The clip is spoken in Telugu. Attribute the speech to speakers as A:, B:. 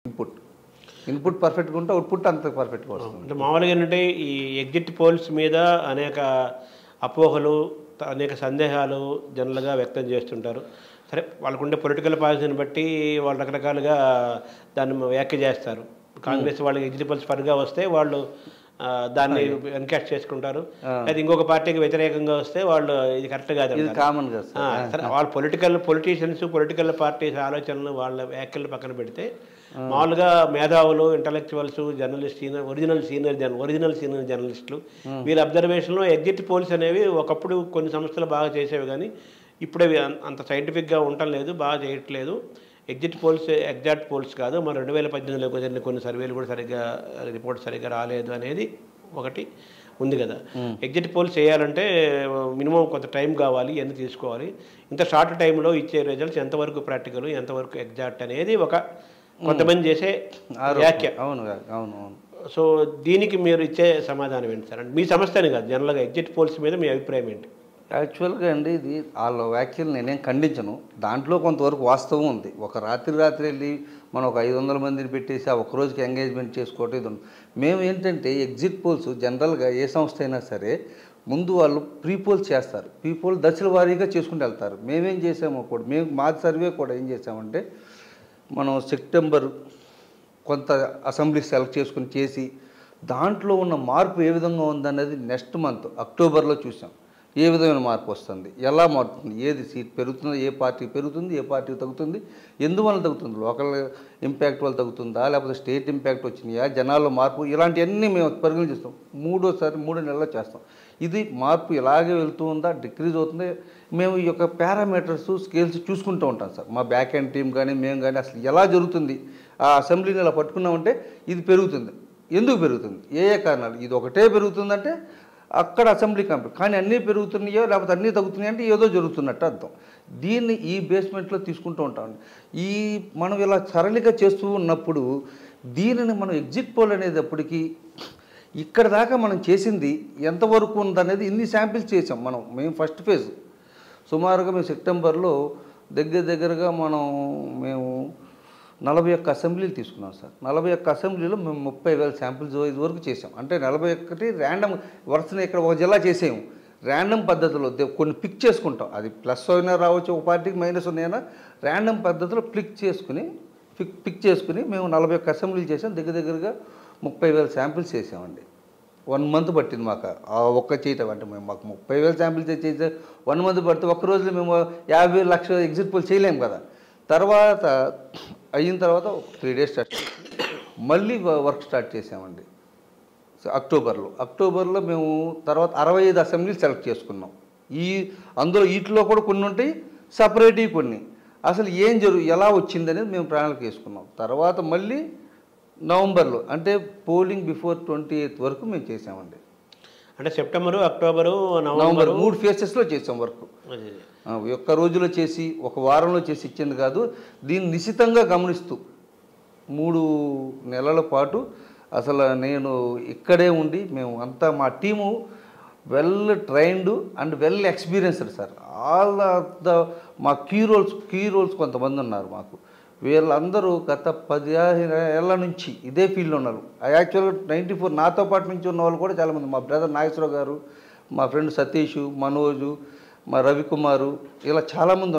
A: ఇన్పుట్ ఇన్పుట్ పర్ఫెక్ట్గా ఉంటే అవుట్పుట్ అంత పర్ఫెక్ట్గా వస్తుంది.
B: అంటే మామూలుగా ఏంటంటే ఈ ఎగ్జిట్ పోల్స్ మీద అనేక అపోహలు, అనేక సందేహాలు జనరల్గా వ్యక్తం చేస్తుంటారు. సరే, వాళ్ళకుండే పొలిటికల్ పాలసీని బట్టి వాళ్ళు రకరకాలుగా దాన్ని వ్యాఖ్య చేస్తారు. కాంగ్రెస్ వాళ్ళకి ఎగ్జిట్ పోల్స్ పరుగా వస్తే వాళ్ళు దాన్ని ఎన్కాష్ చేసుకుంటారు. లేదా ఇంకొక పార్టీకి వ్యతిరేకంగా వస్తే వాళ్ళు ఇది కరెక్ట్ కాదు.
A: కామన్గా
B: సరే, వాళ్ళ పొలిటీషియన్స్, పొలిటికల్ పార్టీస్ ఆలోచనలు, వాళ్ళ వ్యాఖ్యలు పక్కన పెడితే మామూలుగా మేధావులు, ఇంటలెక్చువల్స్, జర్నలిస్ట్, ఒరిజినల్ సీనియర్ జర్నలిస్టులు వీళ్ళ అబ్జర్వేషన్లో ఎగ్జిట్ పోల్స్ అనేవి ఒకప్పుడు కొన్ని సంస్థలు బాగా చేసేవి, కానీ ఇప్పుడే అంత సైంటిఫిక్గా ఉండటం లేదు, బాగా చేయట్లేదు. ఎగ్జిట్ పోల్స్ ఎగ్జాక్ట్ పోల్స్ కాదు, మన 2018లో జరిగిన కొన్ని సర్వేలు కూడా రిపోర్ట్ సరిగ్గా రాలేదు అనేది ఒకటి ఉంది కదా. ఎగ్జిట్ పోల్స్ చేయాలంటే మినిమం కొంత టైం కావాలి, ఎంత తీసుకోవాలి, ఇంత షార్ట్ టైంలో ఇచ్చే రిజల్ట్స్ ఎంతవరకు ప్రాక్టికల్, ఎంతవరకు ఎగ్జాక్ట్ అనేది ఒక కొంతమంది చేసే వ్యాఖ్య.
A: అవును అవును.
B: సో దీనికి మీరు ఇచ్చే సమాధానం ఏంటి సార్? అంటే మీ సమస్యని కాదు, జనరల్గా ఎగ్జిట్ పోల్స్ మీద మీ అభిప్రాయం ఏంటి?
A: యాక్చువల్గా అండి, ఇది వాళ్ళ వ్యాఖ్యలు నేనేం ఖండించను. దాంట్లో కొంతవరకు వాస్తవం ఉంది. ఒక రాత్రి వెళ్ళి మనం ఒక 500 మందిని పెట్టేసి ఆ ఒక్కరోజుకి ఎంగేజ్మెంట్ చేసుకోవటం ఇది ఉంది. మేము ఏంటంటే ఎగ్జిట్ పోల్స్ జనరల్గా ఏ సంస్థ అయినా సరే ముందు వాళ్ళు ప్రీ పోల్స్ చేస్తారు. ప్రీ పోల్ దశల వారీగా చేసుకుంటూ వెళ్తారు. మేమేం చేసామో కూడా మా సర్వే కూడా ఏం చేసామంటే, మనం సెప్టెంబర్ కొంత అసెంబ్లీ సెలెక్ట్ చేసుకుని చేసి దాంట్లో ఉన్న మార్పు ఏ విధంగా ఉందనేది నెక్స్ట్ మంత్ అక్టోబర్లో చూసాం. ఏ విధమైన మార్పు వస్తుంది, ఎలా మారుతుంది, ఏది సీట్ పెరుగుతుందో, ఏ పార్టీ పెరుగుతుంది, ఏ పార్టీ తగ్గుతుంది, ఎందువల్ల తగ్గుతుంది, లోకల్ ఇంపాక్ట్ వల్ల తగ్గుతుందా, లేకపోతే స్టేట్ ఇంపాక్ట్ వచ్చినాయా, జనాల్లో మార్పు, ఇలాంటివన్నీ మేము పరిగణిస్తాం. 3 నెలల్లో చేస్తాం. ఇది మార్పు ఇలాగే వెళ్తూ ఉందా, డిక్రీజ్ అవుతుంది, మేము ఈ యొక్క పారామీటర్స్, స్కేల్స్ చూసుకుంటూ ఉంటాం సార్. మా బ్యాక్ ఎండ్ టీం కానీ మేము కానీ అసలు ఎలా జరుగుతుంది, ఆ అసెంబ్లీని ఇలా పట్టుకున్నామంటే ఇది పెరుగుతుంది, ఎందుకు పెరుగుతుంది, ఏ కారణాలు, ఇది ఒకటే పెరుగుతుందంటే అక్కడ అసెంబ్లీ కంప్లీట్, కానీ అన్నీ పెరుగుతున్నాయో లేకపోతే అన్నీ తగ్గుతున్నాయి అంటే ఏదో జరుగుతున్నట్టు అర్థం. దీన్ని ఈ బేస్మెంట్లో తీసుకుంటూ ఉంటాం. మనం ఇలా సరళిగా చేస్తూ ఉన్నప్పుడు దీనిని మనం ఎగ్జిట్ పోల్ అనేటప్పటికీ ఇక్కడ దాకా మనం చేసింది ఎంతవరకు ఉందనేది ఇన్ని శాంపిల్స్ చేసాం మేము ఫస్ట్ ఫేజ్. సుమారుగా మేము సెప్టెంబర్లో దగ్గరగా మేము 41 అసెంబ్లీలు తీసుకున్నాం సార్. 41 అసెంబ్లీలో మేము 30,000 శాంపిల్స్ ఇది వరకు చేసాం. అంటే 41 ర్యాండమ్ వరుసని ఇక్కడ ఒక జిల్లా చేసాము. ర్యాండమ్ పద్ధతిలో కొన్ని పిక్ చేసుకుంటాం. అది ప్లస్ అయినా రావచ్చు, ఒక పార్టీకి మైనస్ ఉన్నాయైనా ర్యాండమ్ పద్ధతిలో పిక్ చేసుకుని మేము 41 అసెంబ్లీలు చేసాం. దగ్గరగా 30,000 శాంపిల్స్ చేసామండి. 1 మంత్ పట్టింది మాకు ఆ ఒక్క చేయటం. అంటే మాకు 30,000 శాంపిల్స్ చేసే 1 మంత్ పడితే ఒక్క రోజులో మేము 50 లక్షల ఎగ్జిట్ పోల్ చేయలేము కదా. తర్వాత అయిన తర్వాత 3 days మళ్ళీ వర్క్ స్టార్ట్ చేసామండి అక్టోబర్లో మేము. తర్వాత 65 అసెంబ్లీలు సెలెక్ట్ చేసుకున్నాం. అందులో వీటిలో కూడా కొన్ని ఉంటాయి, సపరేటివ్ కొన్ని. అసలు ఎలా వచ్చిందనేది మేము ప్రణాళిక వేసుకున్నాం. తర్వాత మళ్ళీ నవంబర్లో, అంటే పోలింగ్ బిఫోర్ 28th వరకు మేము చేసామండి.
B: అంటే సెప్టెంబరు, అక్టోబరు, నవంబర్
A: 3 ఫేసెస్లో చేసాం వర్క్. ఒక్క రోజులో చేసి ఒక వారంలో చేసి ఇచ్చింది కాదు. దీన్ని నిశితంగా గమనిస్తూ 3 నెలల పాటు అసలు నేను ఇక్కడే ఉండి మేము అంతా మా team well trained and well experienced sir. All మా కీ రోల్స్ కొంతమంది ఉన్నారు మాకు. వీళ్ళందరూ గత 15 ఏళ్ళ నుంచి ఇదే ఫీల్డ్లో ఉన్నారు. యాక్చువల్గా 94 నాతో పాటు నుంచి ఉన్న వాళ్ళు కూడా చాలామంది. మా బ్రదర్ నాగేశ్వరరావు గారు, మా ఫ్రెండ్ సతీష్, మనోజు, మా రవికుమారు, ఇలా చాలామంది